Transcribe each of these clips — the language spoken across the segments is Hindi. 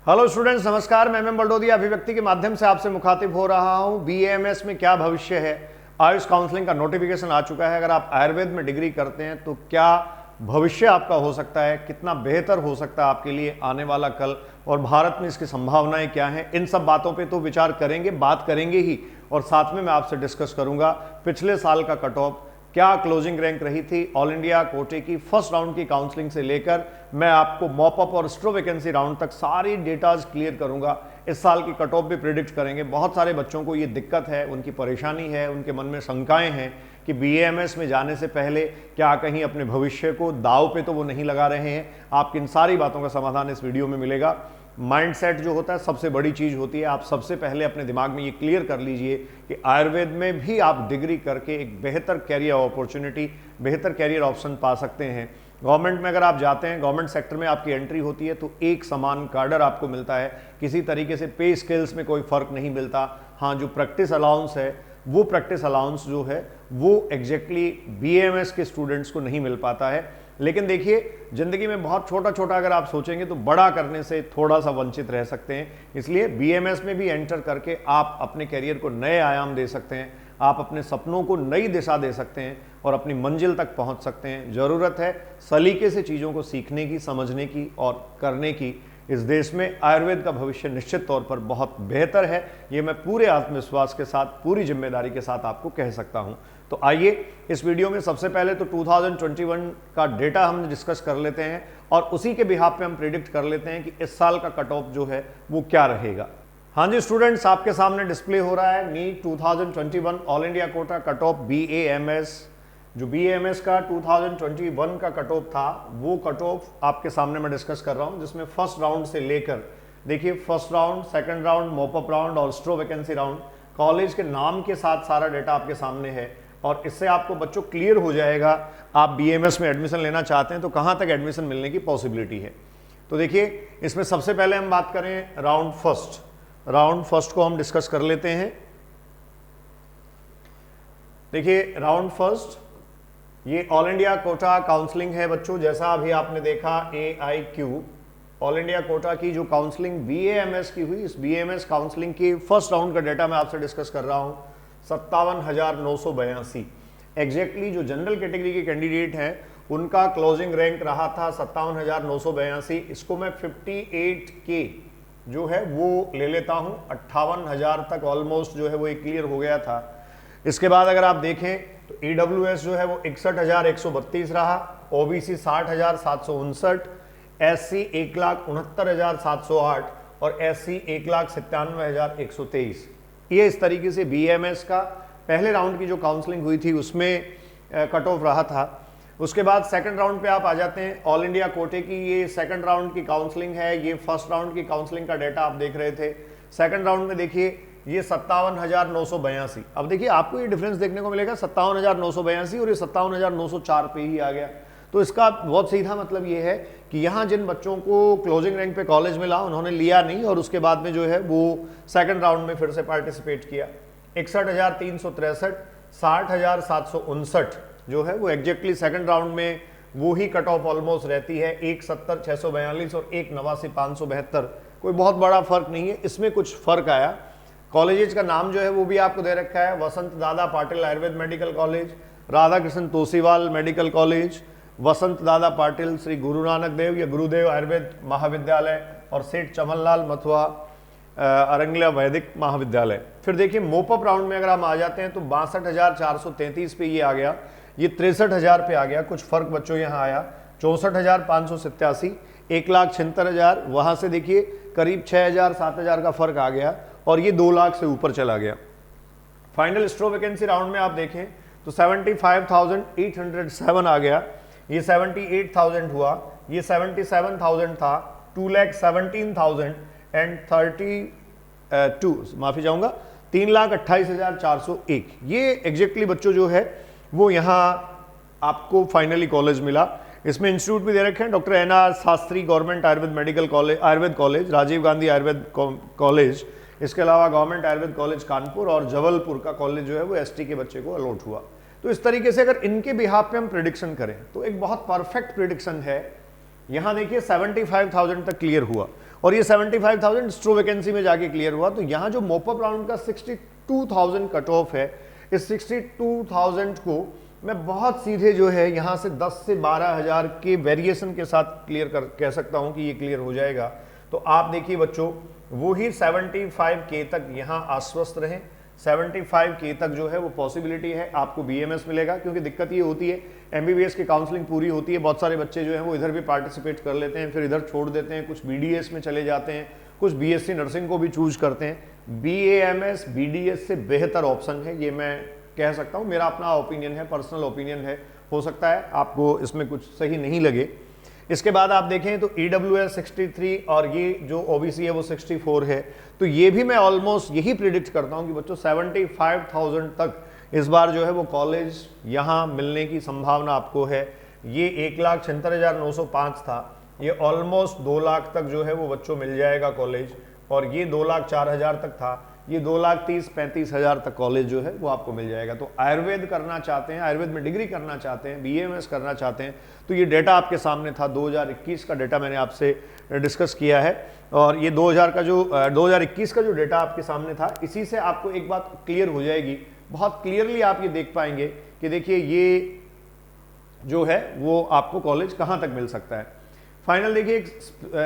हेलो स्टूडेंट्स, नमस्कार। मैं एम बलडोदिया अभिव्यक्ति के माध्यम से आपसे मुखातिब हो रहा हूं। बीएएमएस में क्या भविष्य है, आयुष काउंसलिंग का नोटिफिकेशन आ चुका है। अगर आप आयुर्वेद में डिग्री करते हैं तो क्या भविष्य आपका हो सकता है, कितना बेहतर हो सकता है आपके लिए आने वाला कल, और भारत में इसकी संभावनाएं क्या हैं, इन सब बातों पे तो विचार करेंगे, बात करेंगे ही। और साथ में मैं आपसे डिस्कस करूंगा पिछले साल का कट ऑफ, क्या क्लोजिंग रैंक रही थी ऑल इंडिया कोटे की फर्स्ट राउंड की काउंसलिंग से लेकर मैं आपको मॉपअप और स्ट्रो वैकेंसी राउंड तक सारी डेटाज क्लियर करूंगा। इस साल की कट ऑफ भी प्रिडिक्ट करेंगे। बहुत सारे बच्चों को ये दिक्कत है, उनकी परेशानी है, उनके मन में शंकाएं हैं कि बीएएमएस में जाने से पहले क्या कहीं अपने भविष्य को दाव पे तो वो नहीं लगा रहे हैं। आपकी इन सारी बातों का समाधान इस वीडियो में मिलेगा। माइंडसेट जो होता है सबसे बड़ी चीज होती है। आप सबसे पहले अपने दिमाग में ये क्लियर कर लीजिए कि आयुर्वेद में भी आप डिग्री करके एक बेहतर कैरियर अपॉर्चुनिटी, बेहतर कैरियर ऑप्शन पा सकते हैं। गवर्नमेंट में अगर आप जाते हैं, गवर्नमेंट सेक्टर में आपकी एंट्री होती है तो एक समान कार्डर आपको मिलता है। किसी तरीके से पे स्केल्स में कोई फर्क नहीं मिलता। हाँ, जो प्रैक्टिस अलाउंस है वो प्रैक्टिस अलाउंस जो है वो एग्जैक्टली बीएएमएस के स्टूडेंट्स को नहीं मिल पाता है। लेकिन देखिए, जिंदगी में बहुत छोटा छोटा अगर आप सोचेंगे तो बड़ा करने से थोड़ा सा वंचित रह सकते हैं। इसलिए बीएमएस में भी एंटर करके आप अपने करियर को नए आयाम दे सकते हैं, आप अपने सपनों को नई दिशा दे सकते हैं और अपनी मंजिल तक पहुंच सकते हैं। जरूरत है सलीके से चीज़ों को सीखने की, समझने की और करने की। इस देश में आयुर्वेद का भविष्य निश्चित तौर पर बहुत बेहतर है, ये मैं पूरे आत्मविश्वास के साथ, पूरी जिम्मेदारी के साथ आपको कह सकता हूं। तो आइए इस वीडियो में सबसे पहले तो 2021 का डेटा हम डिस्कस कर लेते हैं और उसी के बिहाफ पे हम प्रिडिक्ट कर लेते हैं कि इस साल का कट ऑफ जो है वो क्या रहेगा। हाँ जी स्टूडेंट्स, आपके सामने डिस्प्ले हो रहा है NEET 2021 all India quota cut off BAMS. जो बीएएमएस का 2021 का कट ऑफ था वो कट ऑफ आपके सामने मैं डिस्कस कर रहा हूं, जिसमें फर्स्ट राउंड से लेकर देखिए first round, second round, mop up round और स्ट्रो वैकेंसी राउंड, कॉलेज के नाम के साथ सारा डेटा आपके सामने है। और इससे आपको बच्चों क्लियर हो जाएगा आप बीएमएस में एडमिशन लेना चाहते हैं तो कहां तक एडमिशन मिलने की पॉसिबिलिटी है। तो देखिए, इसमें सबसे पहले हम बात करें राउंड फर्स्ट को हम डिस्कस कर लेते हैं। देखिए राउंड फर्स्ट ये ऑल इंडिया कोटा काउंसलिंग है बच्चों। जैसा अभी आपने देखा AIQ ऑल इंडिया कोटा की जो काउंसलिंग बीएएमएस की हुई, इस बीएएमएस काउंसलिंग की फर्स्ट राउंड का डेटा मैं आपसे डिस्कस कर रहा हूं। 57,982 एग्जैक्टली जो जनरल कैटेगरी के कैंडिडेट हैं उनका क्लोजिंग रैंक रहा था 57,982। इसको मैं 58K जो है वो ले लेता हूं। 58,000 तक ऑलमोस्ट जो है वो एक क्लियर हो गया था। इसके बाद अगर आप देखें तो EWS जो है वो 61,132 रहा, OBC 60,759, SC 1,69,708 और SC 1,97,123। ये इस तरीके से बीएमएस का पहले राउंड की जो काउंसलिंग हुई थी उसमें कट ऑफ रहा था। उसके बाद सेकंड राउंड पे आप आ जाते हैं। ऑल इंडिया कोटे की ये सेकंड राउंड की काउंसलिंग है। ये फर्स्ट राउंड की काउंसलिंग का डेटा आप देख रहे थे। सेकंड राउंड में देखिए ये 57,982। अब देखिए आपको ये डिफरेंस देखने को मिलेगा 57,982 और ये 57,904 पे ही आ गया। तो इसका बहुत सीधा मतलब ये है कि यहाँ जिन बच्चों को क्लोजिंग रैंक पे कॉलेज मिला उन्होंने लिया नहीं और उसके बाद में जो है वो सेकंड राउंड में फिर से पार्टिसिपेट किया। 61,363, 60,759 जो है वो एग्जैक्टली सेकंड राउंड में वो ही कट ऑफ ऑलमोस्ट रहती है। 1,70,642 और 1,89,572। कोई बहुत बड़ा फर्क नहीं है, इसमें कुछ फर्क आया। कॉलेजेस का नाम जो है वो भी आपको दे रखा है। Vasant Dada Patil Ayurved medical college, Radha Krishna Tosiwal medical college, Vasant Dada Patil Shri Guru Nanak Dev या गुरुदेव आयुर्वेद महाविद्यालय और सेठ चमनलाल मथुआ अरंगला वैदिक महाविद्यालय। फिर देखिए मोपअप राउंड में अगर हम आ जाते हैं तो 62,433 पे ये आ गया, ये 63,000 पे आ गया। कुछ फर्क बच्चों यहाँ आया। 64,587, 1,76,000, वहां से देखिए करीब 6,000 7,000 का फर्क आ गया और ये 2 लाख से ऊपर चला गया। फाइनल स्ट्रो वैकेंसी राउंड में आप देखें तो 75,807 आ गया, ये 78,000 हुआ, ये 77,000 था, 2,17,032 माफी चाहूंगा 3,28,401। ये एग्जैक्टली बच्चों जो है वो यहाँ आपको फाइनली कॉलेज मिला। इसमें इंस्टीट्यूट भी दे रखे हैं doctor NR Shastri government Ayurveda medical college, Ayurveda college, Rajiv Gandhi Ayurveda college, इसके अलावा गवर्नमेंट आयुर्वेद कॉलेज कानपुर और जबलपुर का कॉलेज जो है वो ST के बच्चे को अलॉट हुआ। तो इस तरीके से अगर इनके बिहाफ पे हम प्रिडिक्शन करें तो एक बहुत परफेक्ट प्रिडिक्शन है। यहां देखिए 75,000 तक क्लियर हुआ और ये 75,000 स्ट्रो वैकेंसी में जाके क्लियर हुआ। तो यहाँ जो मोपअप राउंड का 62,000 कट ऑफ है, इस 62,000 को मैं बहुत सीधे जो है यहाँ से 10 से 12,000 के वेरिएशन के साथ क्लियर कह सकता हूँ कि ये क्लियर हो जाएगा। तो आप देखिए बच्चों, वो ही 75K तक यहाँ आश्वस्त रहें। 75K तक जो है वो पॉसिबिलिटी है आपको BAMS मिलेगा, क्योंकि दिक्कत ये होती है MBBS की काउंसलिंग पूरी होती है, बहुत सारे बच्चे जो हैं वो इधर भी पार्टिसिपेट कर लेते हैं, फिर इधर छोड़ देते हैं, कुछ BDS में चले जाते हैं, कुछ BSc नर्सिंग को भी चूज करते हैं। BAMS BDS से बेहतर ऑप्शन है, ये मैं कह सकता हूँ, मेरा अपना ओपिनियन है, पर्सनल ओपिनियन है, हो सकता है आपको इसमें कुछ सही नहीं लगे। इसके बाद आप देखें तो EWS 63 और ये जो OBC है वो 64 है। तो ये भी मैं ऑलमोस्ट यही प्रिडिक्ट करता हूँ कि बच्चों 75,000 तक इस बार जो है वो कॉलेज यहाँ मिलने की संभावना आपको है। ये 1,76,905 था, ये ऑलमोस्ट 2 लाख तक जो है वो बच्चों मिल जाएगा कॉलेज, और ये 2,04,000 तक था, ये 2,30,000-35,000 तक कॉलेज जो है वो आपको मिल जाएगा। तो आयुर्वेद करना चाहते हैं, आयुर्वेद में डिग्री करना चाहते हैं, BAMS करना चाहते हैं, तो ये डेटा आपके सामने था। 2021 का डेटा मैंने आपसे डिस्कस किया है, और ये 2021 का जो डेटा आपके सामने था, इसी से आपको एक बात क्लियर हो जाएगी, बहुत क्लियरली आप ये देख पाएंगे कि देखिए ये जो है वो आपको कॉलेज कहाँ तक मिल सकता है। फाइनल देखिए, एक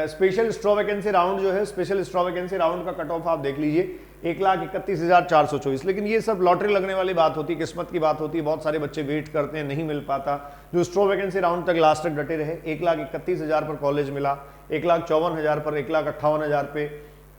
स्पेशल स्ट्रो वैकेंसी राउंड जो है, स्पेशल स्ट्रो वैकेंसी राउंड का कट ऑफ आप देख लीजिए 1,31,424। लेकिन ये सब लॉटरी लगने वाली बात होती है, किस्मत की बात होती है, बहुत सारे बच्चे वेट करते हैं, नहीं मिल पाता। जो स्ट्रो वैकेंसी राउंड तक लास्ट तक डटे रहे, 1,31,000 पर कॉलेज मिला, 1,54,000 पर, 1,58,000 पे,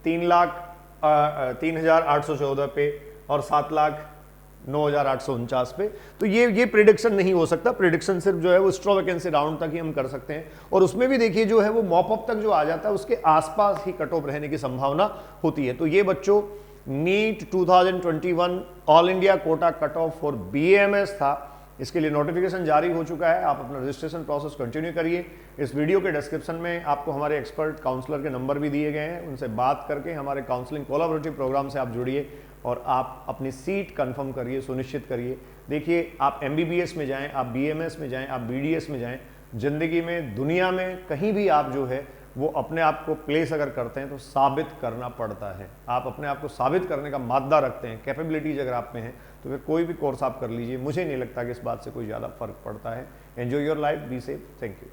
3,0814 पे, और 7,09,849 पे। तो ये प्रिडिक्शन नहीं हो सकता, प्रिडिक्शन सिर्फ जो है वो स्ट्रो वैकेंसी राउंड तक ही हम कर सकते हैं, और उसमें भी देखिए जो है वो मॉपअप तक जो आ जाता है उसके आसपास ही कट ऑफ रहने की संभावना होती है। तो ये बच्चों NEET 2021 all India quota cut off for BAMS था, इसके लिए नोटिफिकेशन जारी हो चुका है। आप अपना रजिस्ट्रेशन प्रोसेस कंटिन्यू करिए। इस वीडियो के डिस्क्रिप्शन में आपको हमारे एक्सपर्ट काउंसलर के नंबर भी दिए गए हैं, उनसे बात करके हमारे काउंसलिंग कोलैबोरेटिव प्रोग्राम से आप जुड़िए और आप अपनी सीट कंफर्म करिए, सुनिश्चित करिए। देखिए, आप MBBS में जाएं, आप BAMS में जाएं, आप BDS में जाएं, जिंदगी में, दुनिया में कहीं भी आप जो है वो अपने आप को प्लेस अगर करते हैं तो साबित करना पड़ता है। आप अपने आप को साबित करने का मादा रखते हैं, कैपेबिलिटीज अगर आप में है, तो फिर कोई भी कोर्स आप कर लीजिए, मुझे नहीं लगता कि इस बात से कोई ज़्यादा फर्क पड़ता है। Enjoy your life, be safe, thank you.